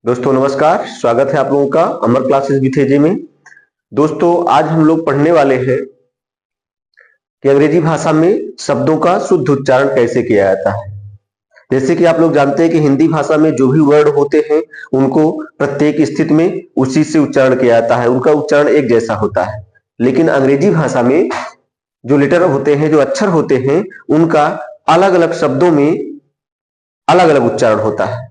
दोस्तों नमस्कार, स्वागत है आप लोगों का अमर क्लासेस विथ एजे में। दोस्तों आज हम लोग पढ़ने वाले हैं कि अंग्रेजी भाषा में शब्दों का शुद्ध उच्चारण कैसे किया जाता है। जैसे कि आप लोग जानते हैं कि हिंदी भाषा में जो भी वर्ड होते हैं उनको प्रत्येक स्थिति में उसी से उच्चारण किया जाता है, उनका उच्चारण एक जैसा होता है। लेकिन अंग्रेजी भाषा में जो लेटर होते हैं, जो अक्षर होते हैं, उनका अलग अलग शब्दों में अलग अलग उच्चारण होता है।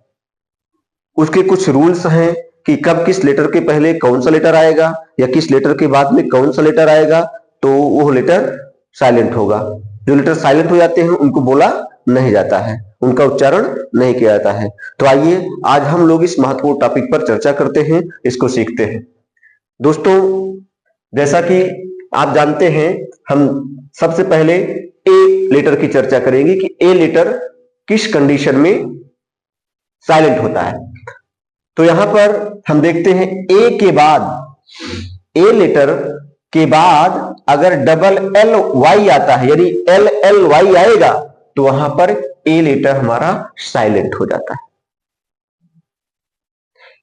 उसके कुछ रूल्स हैं कि कब किस लेटर के पहले कौन सा लेटर आएगा या किस लेटर के बाद में कौन सा लेटर आएगा, तो वो लेटर साइलेंट होगा। जो लेटर साइलेंट हो जाते हैं उनको बोला नहीं जाता है, उनका उच्चारण नहीं किया जाता है। तो आइए आज हम लोग इस महत्वपूर्ण टॉपिक पर चर्चा करते हैं, इसको सीखते हैं। दोस्तों जैसा कि आप जानते हैं, हम सबसे पहले ए लेटर की चर्चा करेंगे कि ए लेटर किस कंडीशन में साइलेंट होता है। तो यहां पर हम देखते हैं ए के बाद, ए लेटर के बाद अगर डबल एल वाई आता है, यानी एल एल वाई आएगा, तो वहां पर ए लेटर हमारा साइलेंट हो जाता है।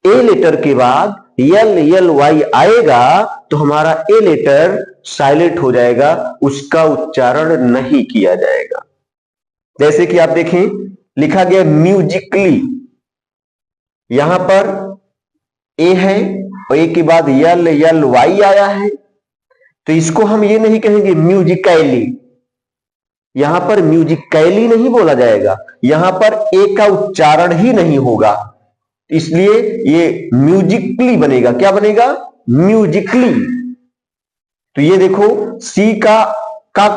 ए लेटर के बाद एल एल वाई आएगा तो हमारा ए लेटर साइलेंट हो जाएगा, उसका उच्चारण नहीं किया जाएगा। जैसे कि आप देखें लिखा गया म्यूजिकली, यहां पर ए है और ए के बाद यल यल वाई आया है, तो इसको हम ये नहीं कहेंगे म्यूजिकली, यहां पर म्यूजिकली नहीं बोला जाएगा, यहां पर ए का उच्चारण ही नहीं होगा, इसलिए ये म्यूजिकली बनेगा। क्या बनेगा? म्यूजिकली। तो ये देखो सी का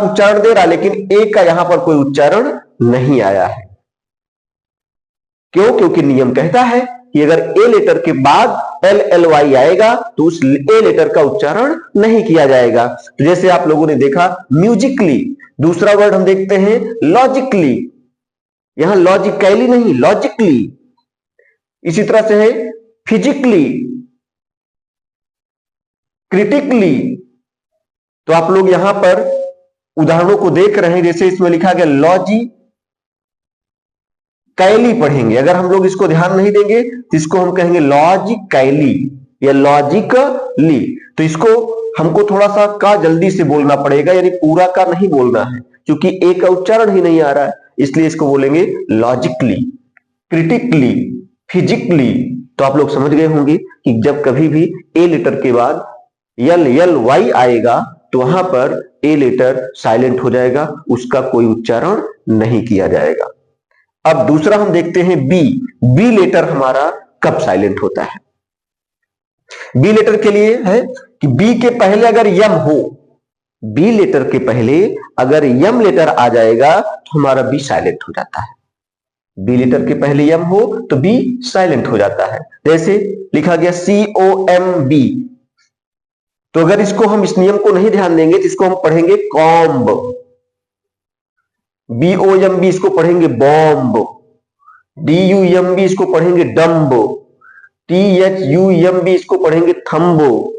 उच्चारण दे रहा, लेकिन ए का यहां पर कोई उच्चारण नहीं आया है। क्यों? क्योंकि नियम कहता है कि अगर ए लेटर के बाद एल एल वाई आएगा तो उस ए लेटर का उच्चारण नहीं किया जाएगा। तो जैसे आप लोगों ने देखा म्यूजिकली। दूसरा वर्ड हम देखते हैं लॉजिकली, यहां लॉजिकली नहीं, लॉजिकली। इसी तरह से है फिजिकली, क्रिटिकली। तो आप लोग यहां पर उदाहरणों को देख रहे हैं, जैसे इसमें लिखा गया लॉजी कैली पढ़ेंगे, अगर हम लोग इसको ध्यान नहीं देंगे तो इसको हम कहेंगे लॉजिकली या लॉजिकली। तो इसको हमको थोड़ा सा का जल्दी से बोलना पड़ेगा, यानी पूरा का नहीं बोलना है, क्योंकि ए का उच्चारण ही नहीं आ रहा है, इसलिए इसको बोलेंगे लॉजिकली, क्रिटिकली, फिजिकली। तो आप लोग समझ गए होंगे कि जब कभी भी ए लेटर के बाद यल यल वाई आएगा तो वहां पर ए लेटर साइलेंट हो जाएगा, उसका कोई उच्चारण नहीं किया जाएगा। अब दूसरा हम देखते हैं बी। बी लेटर हमारा कब साइलेंट होता है? बी लेटर के लिए है कि बी के पहले अगर यम हो, बी लेटर के पहले अगर यम लेटर आ जाएगा तो हमारा बी साइलेंट हो जाता है। बी लेटर के पहले यम हो तो बी साइलेंट हो जाता है। जैसे लिखा गया COMB, तो अगर इसको हम इस नियम को नहीं ध्यान देंगे तो इसको हम पढ़ेंगे कॉम्ब। BOMB इसको पढ़ेंगे बॉम्ब। DUMB इसको पढ़ेंगे डम्ब। THUMB इसको पढ़ेंगे थम्बो।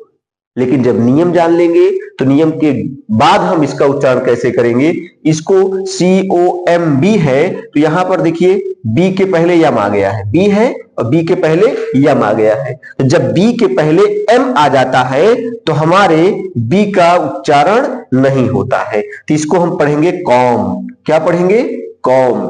लेकिन जब नियम जान लेंगे तो नियम के बाद हम इसका उच्चारण कैसे करेंगे। इसको COMB है तो यहां पर देखिए बी के पहले यम आ गया है, बी है और बी के पहले यम आ गया है। तो जब बी के पहले एम आ जाता है तो हमारे बी का उच्चारण नहीं होता है, तो इसको हम पढ़ेंगे कॉम। क्या पढ़ेंगे? कॉम।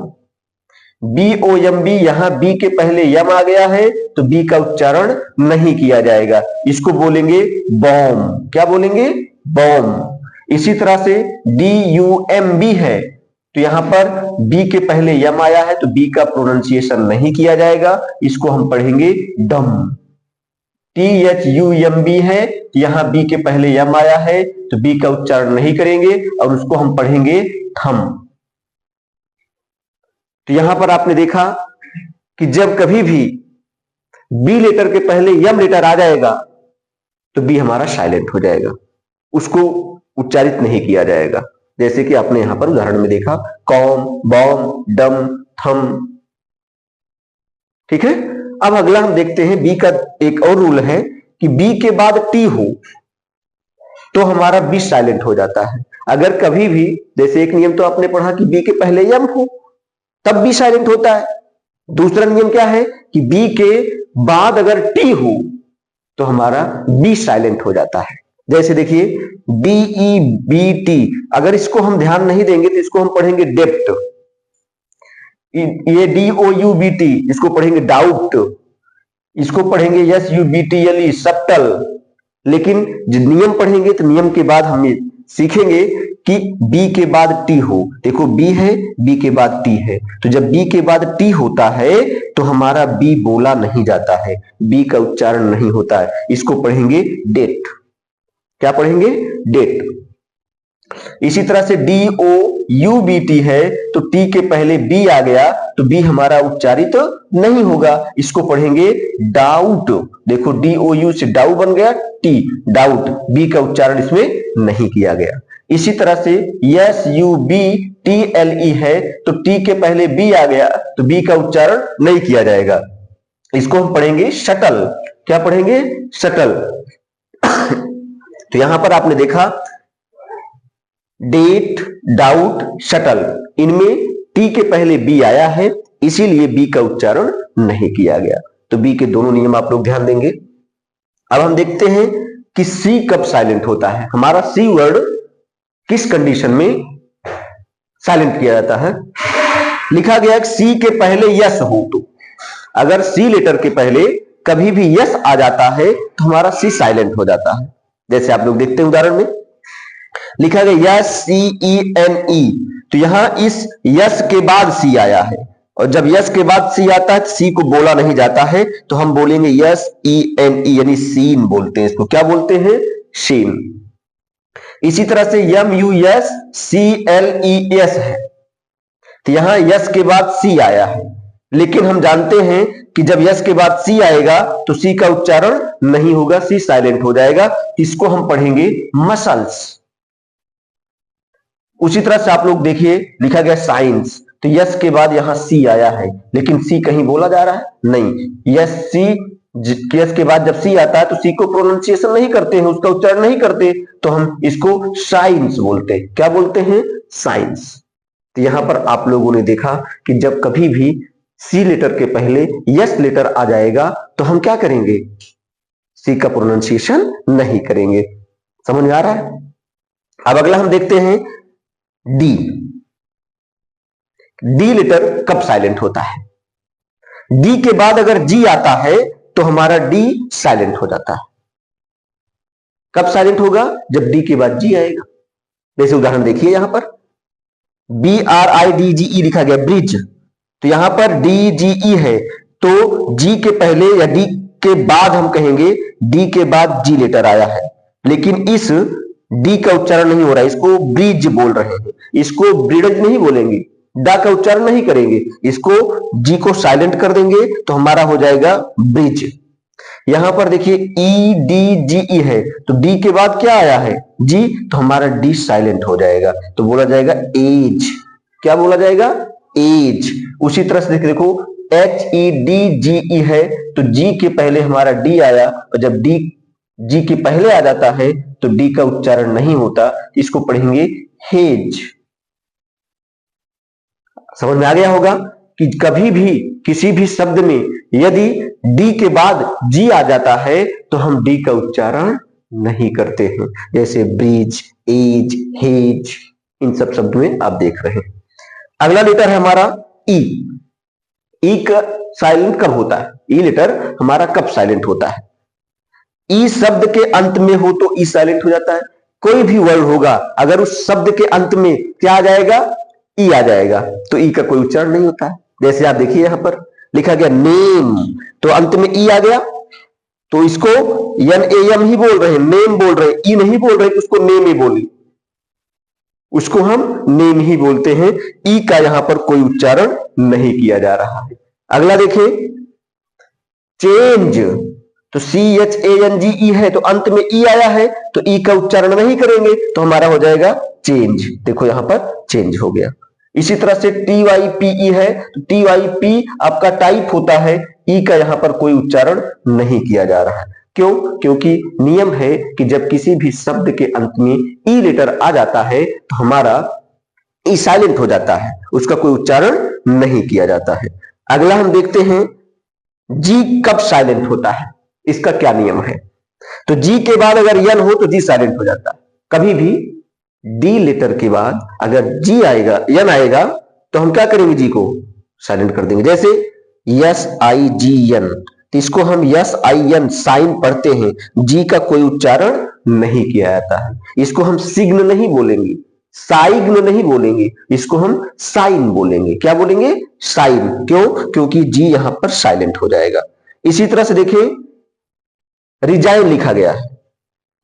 BOMB, यहां बी के पहले यम आ गया है तो बी का उच्चारण नहीं किया जाएगा, इसको बोलेंगे बॉम। क्या बोलेंगे? बॉम। इसी तरह से DUMB है तो यहां पर बी के पहले यम आया है तो बी का प्रोनाउंसिएशन नहीं किया जाएगा, इसको हम पढ़ेंगे डम। THUMB है, यहां बी के पहले यम आया है तो बी का उच्चारण नहीं करेंगे और उसको हम पढ़ेंगे थम। तो यहां पर आपने देखा कि जब कभी भी बी लेटर के पहले यम लेटर आ जाएगा तो बी हमारा साइलेंट हो जाएगा, उसको उच्चारित नहीं किया जाएगा। जैसे कि आपने यहां पर उदाहरण में देखा कॉम, बॉम, डम, थम। ठीक है। अब अगला हम देखते हैं बी का एक और रूल है कि बी के बाद टी हो तो हमारा बी साइलेंट हो जाता है। अगर कभी भी, जैसे एक नियम तो आपने पढ़ा कि बी के पहले यम हो तब भी साइलेंट होता है, दूसरा नियम क्या है कि बी के बाद अगर टी हो तो हमारा बी साइलेंट हो जाता है। जैसे देखिए DEBT, अगर इसको हम ध्यान नहीं देंगे तो इसको हम पढ़ेंगे डेप्ट। ये DOUBT, इसको पढ़ेंगे डाउट। इसको पढ़ेंगे SUBTLE, सब्टल। लेकिन जो नियम पढ़ेंगे तो नियम के बाद हम सीखेंगे कि बी के बाद टी हो। देखो बी है, बी के बाद टी है, तो जब बी के बाद टी होता है तो हमारा बी बोला नहीं जाता है, बी का उच्चारण नहीं होता है। इसको पढ़ेंगे डेट। क्या पढ़ेंगे? डेट। इसी तरह से DOUBT है, तो टी के पहले बी आ गया तो बी हमारा उच्चारित तो नहीं होगा, इसको पढ़ेंगे डाउट। देखो DOU से डाउ बन गया, टी, डाउट, बी का उच्चारण इसमें नहीं किया गया। इसी तरह से SUBTLE है, तो टी के पहले बी आ गया तो बी का उच्चारण नहीं किया जाएगा, इसको हम पढ़ेंगे शटल। क्या पढ़ेंगे? शटल। तो यहां पर आपने देखा डेट, डाउट, शटल, इनमें टी के पहले बी आया है, इसीलिए बी का उच्चारण नहीं किया गया। तो बी के दोनों नियम आप लोग ध्यान देंगे। अब हम देखते हैं कि सी कब साइलेंट होता है। हमारा सी वर्ड किस कंडीशन में साइलेंट किया जाता है? लिखा गया कि सी के पहले यस हो, तो अगर सी लेटर के पहले कभी भी यस आ जाता है तो हमारा सी साइलेंट हो जाता है। जैसे आप लोग देखते हैं उदाहरण में लिखा गया SCENE, तो यहां इस यस के बाद सी आया है, और जब यस के बाद सी आता है तो सी को बोला नहीं जाता है, तो हम बोलेंगे SENE, यानी सीन बोलते हैं इसको। क्या बोलते हैं? शीन। इसी तरह से MUSCLES है, तो यहां यस के बाद सी आया है, लेकिन हम जानते हैं कि जब यस के बाद सी आएगा तो सी का उच्चारण नहीं होगा, सी साइलेंट हो जाएगा, इसको हम पढ़ेंगे मसल्स। उसी तरह से आप लोग देखिए लिखा गया साइंस, तो यस के बाद यहां सी आया है, लेकिन सी कहीं बोला जा रहा है? नहीं। यस के बाद जब सी आता है तो सी को प्रोनाउंसिएशन नहीं करते हैं, उसका उच्चारण नहीं करते, तो हम इसको साइंस बोलते हैं। क्या बोलते हैं? साइंस। तो यहां पर आप लोगों ने देखा कि जब कभी भी सी लेटर के पहले यस लेटर आ जाएगा तो हम क्या करेंगे? सी का प्रोनाउंसिएशन नहीं करेंगे। समझ में आ रहा है? अब अगला हम देखते हैं डी। डी लेटर कब साइलेंट होता है? डी के बाद अगर जी आता है तो हमारा डी साइलेंट हो जाता है। कब साइलेंट होगा? जब डी के बाद जी आएगा। जैसे उदाहरण देखिए यहां पर BRIDGE लिखा गया, ब्रिज, तो यहां पर DGE है, तो जी के पहले या डी के बाद हम कहेंगे, डी के बाद जी लेटर आया है, लेकिन इस डी का उच्चारण नहीं हो रहा है, इसको ब्रिज बोल रहे हैं, इसको ब्रिडज नहीं बोलेंगे, डा का उच्चारण नहीं करेंगे, इसको जी को साइलेंट कर देंगे तो हमारा हो जाएगा ब्रिज। यहां पर देखिए EDGE है, तो डी के बाद क्या आया है? जी, तो हमारा डी साइलेंट हो जाएगा, तो बोला जाएगा एज। क्या बोला जाएगा? एज। उसी तरह से देखो HEDGE है, तो जी के पहले हमारा डी आया, और जब डी जी के पहले आ जाता है तो डी का उच्चारण नहीं होता, इसको पढ़ेंगे हेज। समझ में आ गया होगा कि कभी भी किसी भी शब्द में यदि डी के बाद जी आ जाता है तो हम डी का उच्चारण नहीं करते हैं, जैसे ब्रिज, एज, हेज, इन सब शब्दों में आप देख रहे हैं। अगला लेटर है हमारा ई। ई का साइलेंट कब होता है? ई लेटर हमारा कब साइलेंट होता है? ई शब्द के अंत में हो तो ई साइलेंट हो जाता है। कोई भी वर्ड होगा, अगर उस शब्द के अंत में क्या आ जाएगा? ई आ जाएगा, तो ई का कोई उच्चारण नहीं होता है। जैसे आप देखिए यहां पर लिखा गया नेम, तो अंत में ई आ गया, तो इसको NAM ही बोल रहे हैं, नेम बोल रहे हैं, ई नहीं बोल रहे, उसको नेम ही बोले, उसको हम नेम ही बोलते हैं। ई का यहां पर कोई उच्चारण नहीं किया जा रहा है। अगला देखिए चेंज, तो CHANGE है, तो अंत में ई आया है, तो ई का उच्चारण नहीं करेंगे, तो हमारा हो जाएगा चेंज। देखो यहां पर चेंज हो गया। इसी तरह से TYPE है, तो TYP आपका टाइप होता है, ई का यहां पर कोई उच्चारण नहीं किया जा रहा है। क्यों? क्योंकि नियम है कि जब किसी भी शब्द के अंत में ई लेटर आ जाता है तो हमारा ई साइलेंट हो जाता है, उसका कोई उच्चारण नहीं किया जाता है। अगला हम देखते हैं जी कब साइलेंट होता है, इसका क्या नियम है। तो जी के बाद अगर यन हो तो जी साइलेंट हो जाता है। कभी भी डी लेटर के बाद अगर जी आएगा, यन आएगा, तो हम क्या करेंगे, जी को साइलेंट कर देंगे। जैसे यस आई जी यन, तो इसको हम यस आई एन साइन पढ़ते हैं, जी का कोई उच्चारण नहीं किया जाता है। इसको हम सिग्न नहीं बोलेंगे, साइग्न नहीं बोलेंगे, इसको हम साइन बोलेंगे। क्या बोलेंगे, साइन। क्यों, क्योंकि जी यहां पर साइलेंट हो जाएगा। इसी तरह से देखिए रिजाइन लिखा गया है,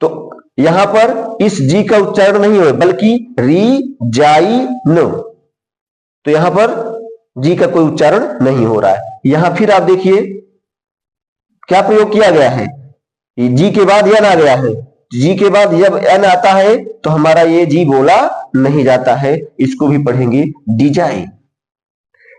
तो यहां पर इस जी का उच्चारण नहीं हो बल्कि री जाई न, तो यहां पर जी का कोई उच्चारण नहीं हो रहा है। यहां फिर आप देखिए क्या प्रयोग किया गया है, जी के बाद यन आ गया है। जी के बाद जब एन आता है तो हमारा ये जी बोला नहीं जाता है, इसको भी पढ़ेंगे डिजाइन।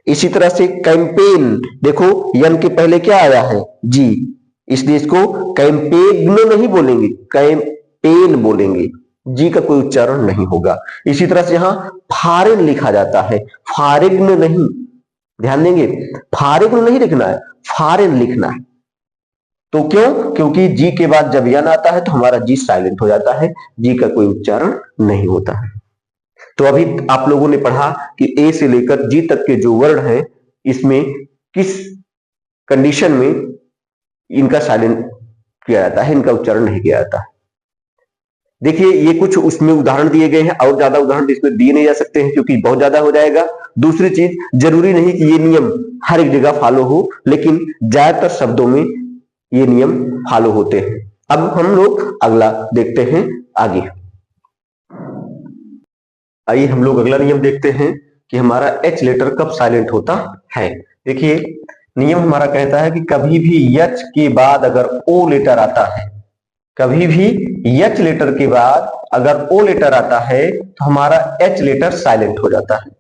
इसी तरह से कैंपेन, देखो यन के पहले क्या आया है, जी, इसलिए इसको कैंपेन नहीं बोलेंगे, कैंपेन बोलेंगे, जी का कोई उच्चारण नहीं होगा। इसी तरह से यहां फॉरेन लिखा जाता है, फॉरेन नहीं, ध्यान देंगे, फॉरेन नहीं लिखना है, फॉरेन लिखना है। तो क्यों, क्योंकि जी के बाद जब यन आता है तो हमारा जी साइलेंट हो जाता है, जी का कोई उच्चारण नहीं होता है। तो अभी आप लोगों ने पढ़ा कि ए से लेकर जी तक के जो वर्ड हैं, इसमें किस कंडीशन में इनका साइलेंट किया जाता है, इनका उच्चारण नहीं किया जाता है। देखिए ये कुछ उसमें उदाहरण दिए गए हैं, और ज्यादा उदाहरण इसमें दिए नहीं जा सकते हैं क्योंकि बहुत ज्यादा हो जाएगा। दूसरी चीज, जरूरी नहीं कि ये नियम हर एक जगह फॉलो हो, लेकिन ज्यादातर शब्दों में ये नियम फॉलो होते हैं। अब हम लोग अगला देखते हैं आगे। आइए हम लोग अगला नियम देखते हैं कि हमारा एच लेटर कब साइलेंट होता है। देखिए नियम हमारा कहता है कि कभी भी एच के बाद अगर ओ लेटर आता है, कभी भी एच लेटर के बाद अगर ओ लेटर आता है तो हमारा एच लेटर साइलेंट हो जाता है।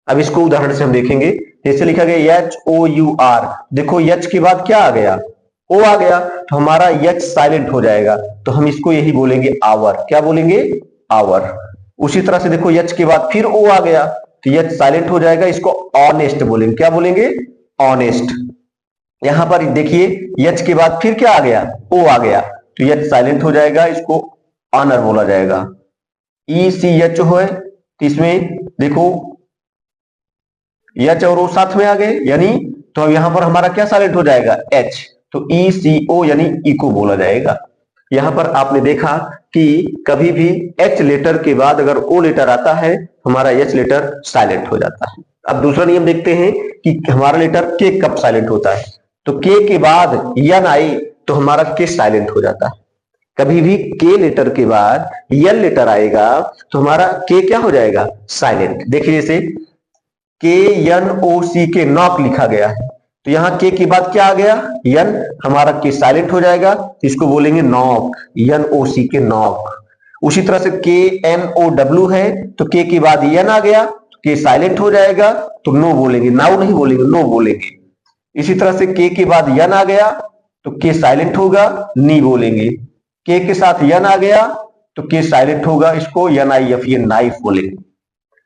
अब इसको उदाहरण से हम देखेंगे। जैसे लिखा गया एच ओ यू आर, देखो एच के बाद क्या आ गया, ओ आ गया, तो हमारा एच साइलेंट हो जाएगा, तो हम इसको यही बोलेंगे आवर। क्या बोलेंगे, आवर। उसी तरह से देखो एच के बाद फिर ओ आ गया तो एच साइलेंट हो जाएगा, इसको ऑनेस्ट बोलेंगे। क्या बोलेंगे, ऑनेस्ट। यहां पर देखिए एच के बाद फिर क्या आ गया, ओ आ गया, तो एच साइलेंट हो जाएगा, इसको ऑनर बोला जाएगा। ई सी एच है तो इसमें देखो एच और ओ साथ में आ गए, यानी तो अब यहां पर हमारा क्या साइलेंट हो जाएगा, एच, तो ई सी ओ यानी इको बोला जाएगा। यहां पर आपने देखा कि कभी भी एच लेटर के बाद अगर ओ लेटर आता है हमारा एच लेटर साइलेंट हो जाता है। अब दूसरा नियम देखते हैं कि हमारा लेटर के कब साइलेंट होता है। तो के के बाद यन आई तो हमारा के साइलेंट हो जाता है। कभी भी के लेटर के बाद यल लेटर आएगा तो हमारा के क्या हो जाएगा, साइलेंट। देखिए जैसे के एन ओ सी के, नॉक लिखा गया है, तो यहां के बाद क्या आ गया, यन, हमारा के साइलेंट हो जाएगा, तो इसको बोलेंगे नॉक, एन ओ सी के, नॉक। उसी तरह से के एन ओ डब्ल्यू है तो के बाद यन आ गया, के साइलेंट हो जाएगा, तो नो बोलेंगे, नाउ नहीं बोलेंगे, नो बोलेंगे। इसी तरह से के बाद यन आ गया तो के साइलेंट होगा, नी बोलेंगे। के साथ यन आ गया तो के साइलेंट होगा, इसको एन आई एफ, ये नाइफ बोलेंगे।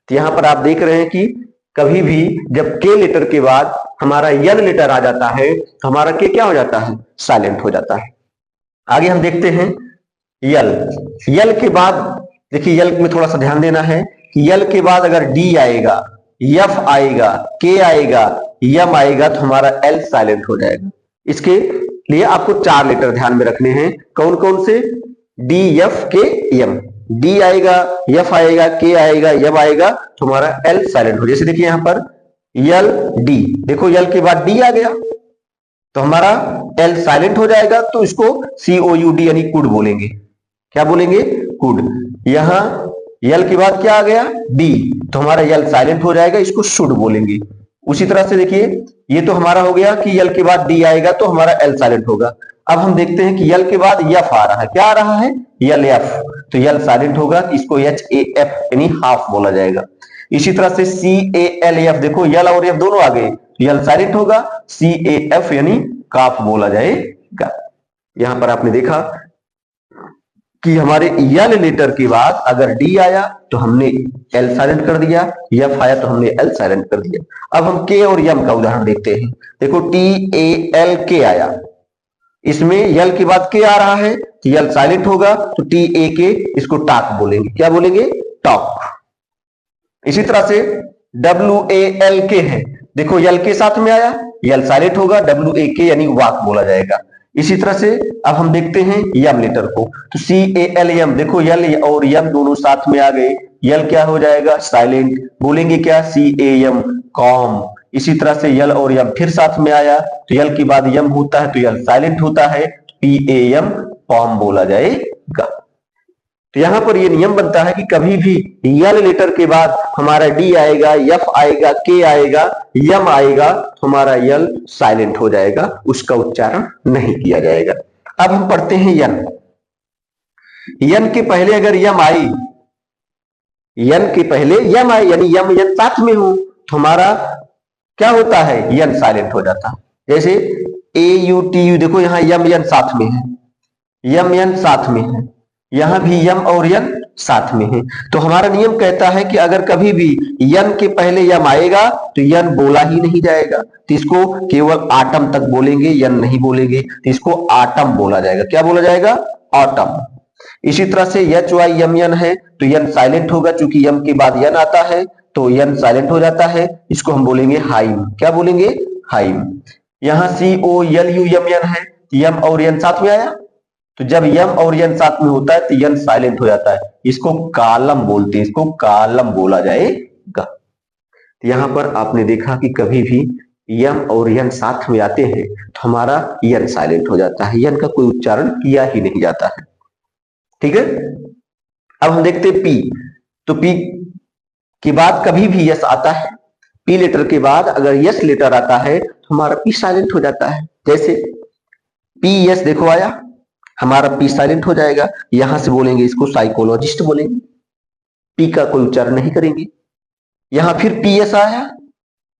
तो यहां पर आप देख रहे हैं कि कभी भी जब के लेटर के बाद हमारा यल लेटर आ जाता है तो हमारा के क्या हो जाता है, साइलेंट हो जाता है। आगे हम देखते हैं यल। यल के बाद देखिए यल में थोड़ा सा ध्यान देना है कि यल के बाद अगर डी आएगा, एफ आएगा, के आएगा, यम आएगा तो हमारा एल साइलेंट हो जाएगा। इसके लिए आपको 4 लेटर ध्यान में रखने हैं। कौन कौन से, डी एफ के यम। डी आएगा, एफ आएगा, के आएगा, यम आएगा तो हमारा एल साइलेंट हो। जैसे देखिए यहां पर यल डी, देखो यल के बाद डी आ गया तो हमारा एल साइलेंट हो जाएगा, तो इसको सी ओ यू डी यानी कुड बोलेंगे। क्या बोलेंगे, कुड। यहां यल के बाद क्या आ गया, डी, तो हमारा यल साइलेंट हो जाएगा, इसको शुड बोलेंगे। उसी तरह से देखिए ये तो हमारा हो गया कि यल के बाद डी आएगा तो हमारा एल साइलेंट होगा। अब हम देखते हैं कि यल के बाद यफ आ रहा है, क्या आ रहा है, यल एफ, तो यल साइलेंट होगा, इसको एच ए एफ यानी हाफ बोला जाएगा। इसी तरह से सी ए एल एफ, देखो यल और एफ दोनों आ गए, यल साइलेंट होगा, सी ए एफ यानी काफ बोला जाएगा। यहां पर आपने देखा कि हमारे यल लेटर के बाद अगर डी आया तो हमने एल साइलेंट कर दिया, एफ आया तो हमने एल साइलेंट कर दिया। अब हम के और यम का उदाहरण देखते हैं। देखो टी ए एल के आया, इसमें यल के बाद के आ रहा है तो यल साइलेंट होगा, तो टी ए के इसको टाक बोलेंगे। क्या बोलेंगे? टॉक। इसी तरह से डब्ल्यू ए एल के है, देखो यल के साथ में आया, यल साइलेंट होगा, डब्ल्यू ए के यानी वाक बोला जाएगा। इसी तरह से अब हम देखते हैं यम लेटर को, तो सी ए एल एम, देखो यल और यम दोनों साथ में आ गए, यल क्या हो जाएगा? साइलेंट। बोलेंगे क्या? सी ए एम, कॉम। इसी तरह से यल और यम फिर साथ में आया तो यल के बाद यम होता है तो यल साइलेंट होता है, पी ए एम, पॉम बोला जाएगा। तो यहां पर यह नियम बनता है कि कभी भी यल लेटर के बाद हमारा डी आएगा, एफ आएगा, के आएगा, यम आएगा तो हमारा यल साइलेंट हो जाएगा, उसका उच्चारण नहीं किया जाएगा। अब हम पढ़ते हैं यन। यन के पहले अगर यम आई, यन के पहले यम आई यानी यम यन साथ में हो तो हमारा क्या होता है? यन साइलेंट हो जाता है। जैसे ए यू टी यू, देखो यहां यम यन साथ में है, यम यन साथ में है, यहां भी यम और यन साथ में है, तो हमारा नियम कहता है कि अगर कभी भी यन के पहले यम आएगा तो यन बोला ही नहीं जाएगा, तो इसको केवल आटम तक बोलेंगे, यन नहीं बोलेंगे, तो इसको आटम बोला जाएगा। क्या बोला जाएगा? आटम। इसी तरह से एच वाई यम यन है तो यन साइलेंट होगा, चूंकि यम के बाद यन आता है तो यन साइलेंट हो जाता है, इसको हम बोलेंगे हाइम। क्या बोलेंगे? हाइम। यहां सी ओ एल यू यम यन है, यम और यन साथ में आया, तो जब यम और यन साथ में होता है तो यन साइलेंट हो जाता है, इसको कालम बोलते हैं, इसको कालम बोला जाएगा। तो यहां पर आपने देखा कि कभी भी यम और यन साथ में आते हैं तो हमारा यन साइलेंट हो जाता है, यन का कोई उच्चारण किया ही नहीं जाता है। ठीक है। अब हम देखते हैं पी। तो पी के बाद कभी भी यस आता है, पी लेटर के बाद अगर यस लेटर आता है तो हमारा पी साइलेंट हो जाता है। जैसे पी यस देखो आया, हमारा पी साइलेंट हो जाएगा, यहां से बोलेंगे इसको साइकोलॉजिस्ट बोलेंगे, पी का कोई उच्चारण नहीं करेंगे। यहां फिर पी एस आया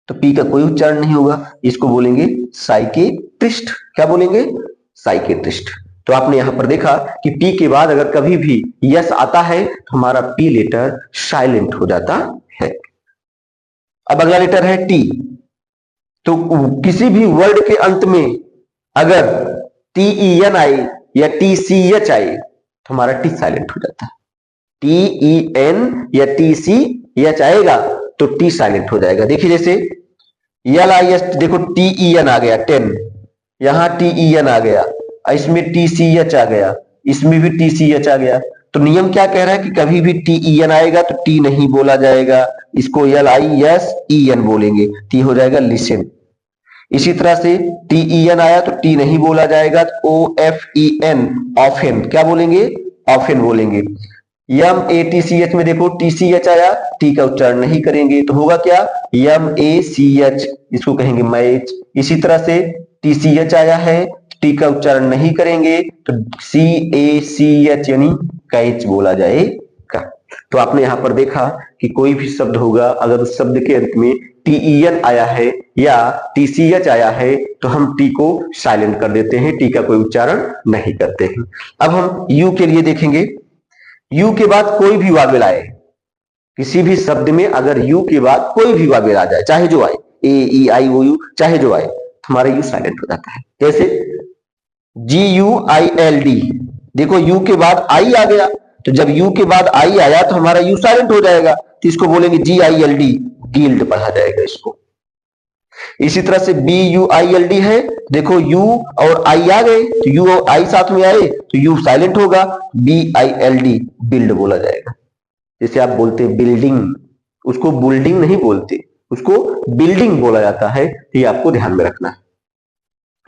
तो पी का कोई उच्चारण नहीं होगा, इसको बोलेंगे साइकेट्रिस्ट। क्या बोलेंगे? साइकेट्रिस्ट। तो आपने यहां पर देखा कि पी के बाद अगर कभी भी यस आता है तो हमारा पी लेटर साइलेंट हो जाता है। अब अगला लेटर है टी। तो किसी भी वर्ड के अंत में अगर टी ई एन आए या टी सी एच आए तो हमारा टी साइलेंट हो जाता है। टी ई एन या टी सी एच आएगा तो टी साइलेंट हो जाएगा। देखिए जैसे एल आई एस, देखो टी ई एन आ गया 10, यहां टी ई एन आ गया, इसमें टी सी एच आ गया, इसमें भी टी सी एच आ गया, तो नियम क्या कह रहा है कि कभी भी टी ई एन आएगा तो टी नहीं बोला जाएगा, इसको L I S E N बोलेंगे, टी हो जाएगा लिसन। इसी तरह से टी ई एन आया तो टी नहीं बोला जाएगा, O F E N, often. क्या बोलेंगे? ऑफेन बोलेंगे। यम ए टी सी एच में देखो टी सी एच आया, टी का उच्चारण नहीं करेंगे, तो होगा क्या? यम ए सी एच, इसको कहेंगे मैच। इसी तरह से टी सी एच आया है, टी का उच्चारण नहीं करेंगे तो सी ए सी एच यानी कैच बोला जाएगा। तो आपने यहां पर देखा कि कोई भी शब्द होगा अगर उस शब्द के अंत में टी ई एन आया है या टी सी एच आया है तो हम टी को साइलेंट कर देते हैं, टी का कोई उच्चारण नहीं करते हैं। अब हम यू के लिए देखेंगे। यू के बाद कोई भी वावेल आए, किसी भी शब्द में अगर यू के बाद कोई भी वावेल आ जाए, चाहे जो आए, ए ई आई ओ यू, चाहे जो आए, हमारा यू साइलेंट हो जाता है। जैसे जी यू आई एल डी, देखो यू के बाद आई आ गया, तो जब यू के बाद आई आया तो हमारा यू साइलेंट हो जाएगा, तो इसको बोलेंगे जी आई एल डी, गील्ड पढ़ा जाएगा इसको। इसी तरह से B U I L D है, देखो यू और आई आ गए तो यू और आई साथ में आए तो यू साइलेंट होगा, B I L D, build बोला जाएगा। जैसे आप बोलते हैं बिल्डिंग, उसको बिल्डिंग नहीं बोलते, उसको बिल्डिंग बोला जाता है, ये आपको ध्यान में रखना है।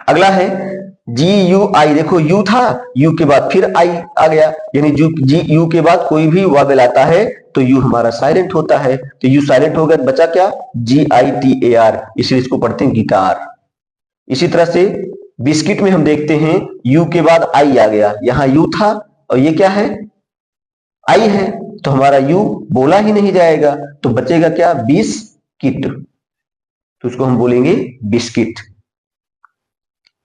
अगला है जी यू आई, देखो यू था, यू के बाद फिर आई आ गया, यानी जी यू के बाद कोई भी वावेल आता है तो यू हमारा साइलेंट होता है, तो यू साइलेंट हो गया, बचा क्या? जी आई टी ए आर, इसलिए इसको पढ़ते हैं गिटार। इसी तरह से बिस्किट में हम देखते हैं यू के बाद आई आ गया, यहां यू था और ये क्या है? आई है, तो हमारा यू बोला ही नहीं जाएगा, तो बचेगा क्या? बिस्किट, तो उसको हम बोलेंगे बिस्किट।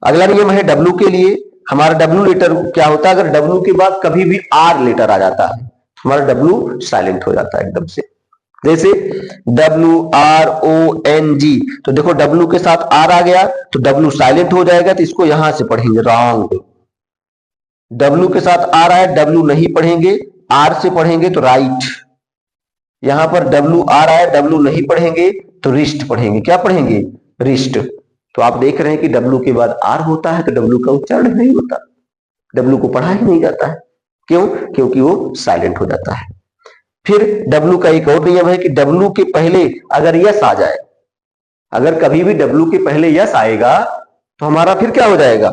अगला नियम है डब्ल्यू के लिए। हमारा डब्ल्यू लेटर क्या होता है, अगर डब्ल्यू के बाद कभी भी आर लेटर आ जाता है हमारा डब्ल्यू साइलेंट हो जाता है एकदम से। जैसे WRONG, तो देखो डब्ल्यू के साथ आर आ गया तो डब्ल्यू साइलेंट हो जाएगा, तो इसको यहां से पढ़ेंगे रॉन्ग। डब्ल्यू के साथ आर आया, डब्ल्यू नहीं पढ़ेंगे, आर से पढ़ेंगे तो राइट। यहां पर डब्ल्यू आर आया, डब्ल्यू नहीं पढ़ेंगे तो रिस्ट पढ़ेंगे। क्या पढ़ेंगे? रिस्ट। तो आप देख रहे हैं कि डब्ल्यू के बाद आर होता है तो डब्ल्यू का उच्चारण नहीं होता, डब्ल्यू को पढ़ा ही नहीं जाता है। क्यों? क्योंकि वो साइलेंट हो जाता है। फिर डब्ल्यू का एक और नियम है कि डब्ल्यू के पहले अगर यस आ जाए, अगर कभी भी डब्ल्यू के पहले यस आएगा तो हमारा फिर क्या हो जाएगा?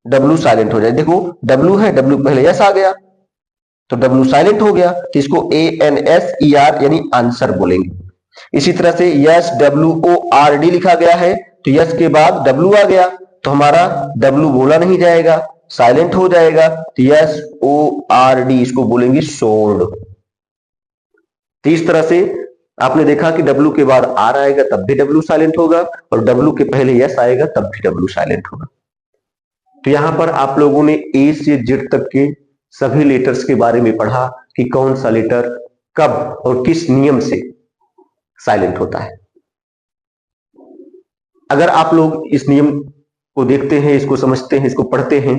डब्ल्यू साइलेंट हो जाए। देखो डब्ल्यू है, डब्ल्यू पहले यस आ गया तो डब्ल्यू साइलेंट हो गया, तो इसको ANSER यानी आंसर बोलेंगे। इसी तरह से यस WORD लिखा गया है तो यस के बाद डब्ल्यू आ गया तो हमारा डब्ल्यू बोला नहीं जाएगा, साइलेंट हो जाएगा, तो SORD इसको बोलेंगे सोर्ड। तो इस तरह से आपने देखा कि डब्ल्यू के बाद आर आएगा तब भी डब्ल्यू साइलेंट होगा और डब्ल्यू के पहले यस आएगा तब भी डब्ल्यू साइलेंट होगा। तो यहां पर आप लोगों ने ए से जेड तक के सभी लेटर्स के बारे में पढ़ा कि कौन सा लेटर कब और किस नियम से साइलेंट होता है। अगर आप लोग इस नियम को देखते हैं, इसको समझते हैं, इसको पढ़ते हैं,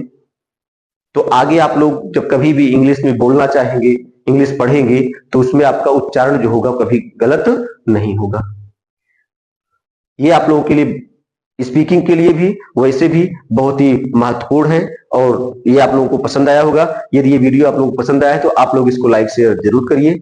तो आगे आप लोग जब कभी भी इंग्लिश में बोलना चाहेंगे, इंग्लिश पढ़ेंगे, तो उसमें आपका उच्चारण जो होगा कभी गलत नहीं होगा। ये आप लोगों के लिए स्पीकिंग के लिए भी वैसे भी बहुत ही महत्वपूर्ण है और ये आप लोगों को पसंद आया होगा। यदि ये वीडियो आप लोगों को पसंद आया है तो आप लोग इसको लाइक शेयर जरूर करिए।